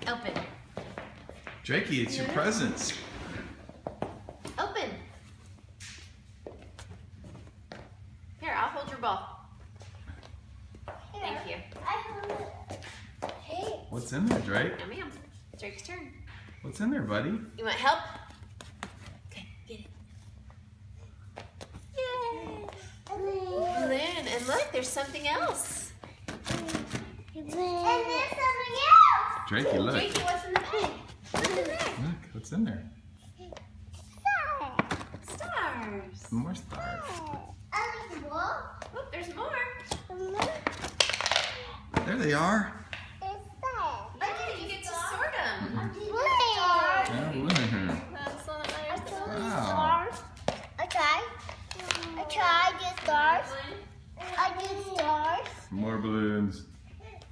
Open. Drakey, it's your presents. Open. Here, I'll hold your ball. Thank you. What's in there, Drake? No, ma'am. Drake's turn. What's in there, buddy? You want help? Okay, get it. Yay! Balloon. And look, there's something else. And there's something else. Drakey, look. Drakey, what's in the bag? What's in there? Look, what's in there? Stars. More stars. I like the ball. Oh, there's more. There they are. Okay, you get to sort them. Yeah, blue. That's all that matters. Wow. I do stars. I do stars. More balloons.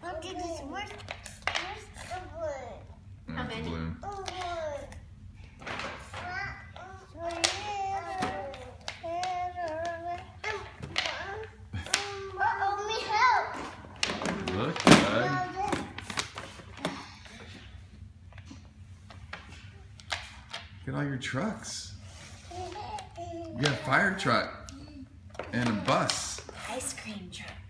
I do this. Where's the blue? How There's the many? balloon. Look, bud. Look at all your trucks. You got a fire truck and a bus. Ice cream truck.